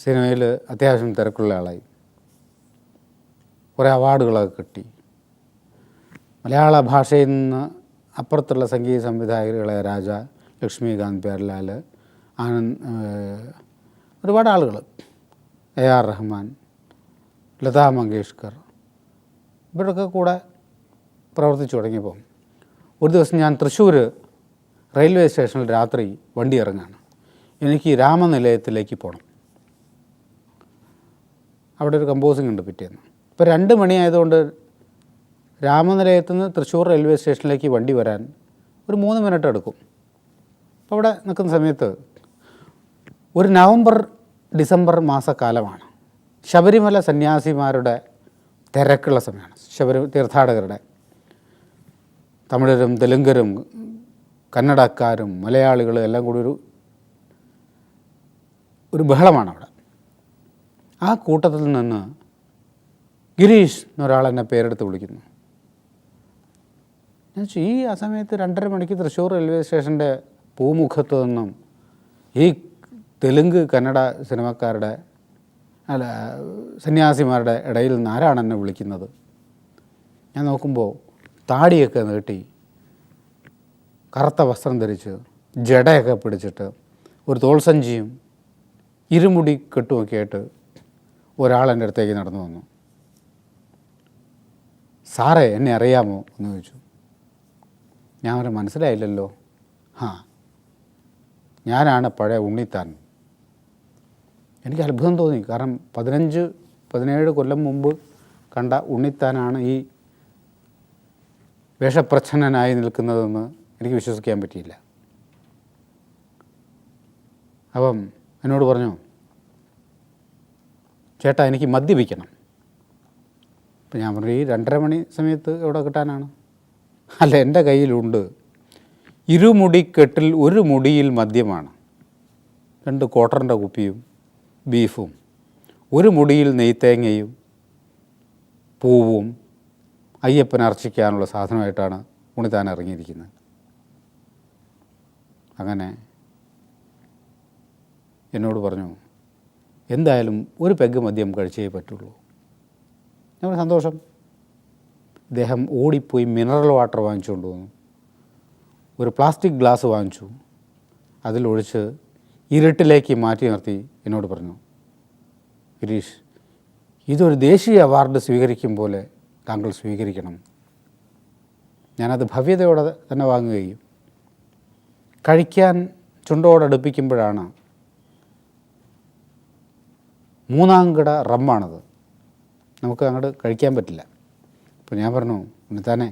സിനിമയിൽ അത്യാവശ്യം തിരക്കുള്ള ആളായി. കുറേ അവാർഡുകളൊക്കെ കിട്ടി. മലയാള ഭാഷയിൽ നിന്ന് അപ്പുറത്തുള്ള സംഗീത സംവിധായകർ ഇളയരാജ, ലക്ഷ്മികാന്ത് പ്യാരിലാൽ, ഒരുപാട് ആളുകൾ, AR റഹ്മാൻ, ലതാ മങ്കേഷ്കർ, ഇവരൊക്കെ കൂടെ പ്രവർത്തിച്ചു തുടങ്ങിയപ്പോൾ ഒരു ദിവസം ഞാൻ തൃശ്ശൂർ റെയിൽവേ സ്റ്റേഷനിൽ രാത്രി വണ്ടി ഇറങ്ങാണ്. എനിക്ക് രാമനിലയത്തിലേക്ക് പോകണം. അവിടെ ഒരു കമ്പോസിങ് ഉണ്ട് പിറ്റേന്ന്. ഇപ്പോൾ 2 മണിയായതുകൊണ്ട് രാമനിലയത്തിൽ നിന്ന് തൃശ്ശൂർ റെയിൽവേ സ്റ്റേഷനിലേക്ക് വണ്ടി വരാൻ ഒരു 3 മിനിറ്റ് എടുക്കും. അപ്പോൾ അവിടെ നിൽക്കുന്ന സമയത്ത് ഒരു നവംബർ ഡിസംബർ മാസക്കാലമാണ്. ശബരിമല സന്യാസിമാരുടെ തിരക്കുള്ള സമയമാണ്. തീർത്ഥാടകരുടെ തമിഴരും തെലുങ്കരും കന്നഡക്കാരും മലയാളികളും എല്ലാം കൂടി ഒരു ബഹളമാണ് അവിടെ. ആ കൂട്ടത്തിൽ നിന്ന് ഗിരീഷ് എന്നൊരാൾ എന്നെ പേരെടുത്ത് വിളിക്കുന്നു. ഞാൻ വെച്ചു, ഈ ആ സമയത്ത് 2:30 മണിക്ക് തൃശ്ശൂർ റെയിൽവേ സ്റ്റേഷൻ്റെ പൂമുഖത്ത് നിന്നും ഈ തെലുങ്ക് കന്നഡ സിനിമക്കാരുടെ സന്യാസിമാരുടെ ഇടയിൽ നിന്ന് ആരാണ് എന്നെ വിളിക്കുന്നത്? ഞാൻ നോക്കുമ്പോൾ താടിയൊക്കെ നീട്ടി, കറുത്ത വസ്ത്രം ധരിച്ച്, ജടയൊക്കെ പിടിച്ചിട്ട്, ഒരു തോൾസഞ്ചിയും ഇരുമുടി കെട്ടുമൊക്കെ ആയിട്ട് ഒരാൾ എൻ്റെ അടുത്തേക്ക് നടന്നു വന്നു. സാറേ, എന്നെ അറിയാമോ എന്ന് ചോദിച്ചു. ഞാൻ അവരെ മനസ്സിലായില്ലല്ലോ. ഞാനാണ് പഴയ ഉണ്ണിത്താൻ. എനിക്ക് അത്ഭുതം തോന്നി. കാരണം 15-17 കൊല്ലം മുമ്പ് കണ്ട ഉണ്ണിത്താനാണ് ഈ വേഷപ്രച്ഛന്നനായി നിൽക്കുന്നതെന്ന് എനിക്ക് വിശ്വസിക്കാൻ പറ്റിയില്ല. അപ്പം എന്നോട് പറഞ്ഞു, ചേട്ടാ എനിക്ക് മദ്യപിക്കണം. അപ്പം ഞാൻ പറഞ്ഞു, ഈ 2:30 മണി സമയത്ത് എവിടെ കിട്ടാനാണ്? അല്ല, എൻ്റെ കയ്യിലുണ്ട്. ഇരുമുടിക്കെട്ടിൽ ഒരു മുടിയിൽ മദ്യമാണ്. 2 ക്വാർട്ടറിൻ്റെ കുപ്പിയും ബീഫും, ഒരു മുടിയിൽ നെയ്ത്തേങ്ങയും പൂവും അയ്യപ്പൻ അർച്ചിക്കാനുള്ള സാധനമായിട്ടാണ് ഉണ്ണിത്താൻ ഇറങ്ങിയിരിക്കുന്നത്. അങ്ങനെ എന്നോട് പറഞ്ഞു, എന്തായാലും ഒരു പെഗ് മദ്യം കഴിച്ചേ പറ്റുള്ളൂ. ഞങ്ങൾ സന്തോഷം. ഇദ്ദേഹം ഓടിപ്പോയി മിനറൽ വാട്ടർ വാങ്ങിച്ചുകൊണ്ട് വന്നു. ഒരു പ്ലാസ്റ്റിക് ഗ്ലാസ് വാങ്ങിച്ചു. അതിലൊഴിച്ച് ഇരുട്ടിലേക്ക് മാറ്റി നിർത്തി എന്നോട് പറഞ്ഞു, ഗിരീഷ്, ഇതൊരു ദേശീയ അവാർഡ് സ്വീകരിക്കും പോലെ താങ്കൾ സ്വീകരിക്കണം. ഞാനത് ഭവ്യതയോടെ തന്നെ വാങ്ങുകയും കഴിക്കാൻ ചുണ്ടോടടുപ്പിക്കുമ്പോഴാണ് 3-ാം കിട റമ്മാണത്. നമുക്ക് അങ്ങോട്ട് കഴിക്കാൻ പറ്റില്ല. അപ്പോൾ ഞാൻ പറഞ്ഞു, ഉണ്ണിത്താനെ,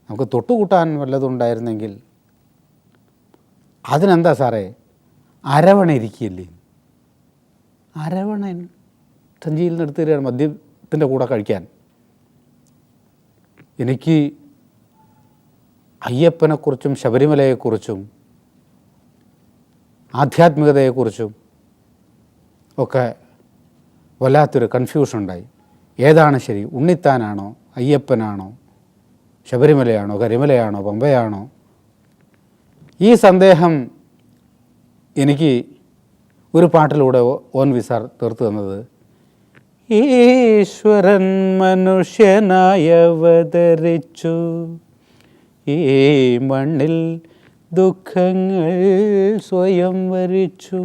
നമുക്ക് തൊട്ടുകൂട്ടാൻ വല്ലതും ഉണ്ടായിരുന്നെങ്കിൽ. അതിനെന്താ സാറേ, അരവണ ഇരിക്കുകയല്ലേ? അരവണ സഞ്ചിയിൽ നിന്ന് എടുത്ത് തരികയാണ് മദ്യത്തിൻ്റെ കൂടെ കഴിക്കാൻ. എനിക്ക് അയ്യപ്പനെക്കുറിച്ചും ശബരിമലയെക്കുറിച്ചും ആധ്യാത്മികതയെക്കുറിച്ചും ഒക്കെ വല്ലാത്തൊരു കൺഫ്യൂഷൻ ഉണ്ടായി. ഏതാണ് ശരി? ഉണ്ണിത്താനാണോ, അയ്യപ്പനാണോ, ശബരിമലയാണോ, കരിമലയാണോ, പമ്പയാണോ? ഈ സന്ദേഹം എനിക്ക് ഒരു പാട്ടിലൂടെ ONV സാർ തീർത്തു തന്നത്, ഈശ്വരൻ മനുഷ്യനായി അവതരിച്ചു, ഈ മണ്ണിൽ ദുഃഖങ്ങൾ സ്വയം വരിച്ചു.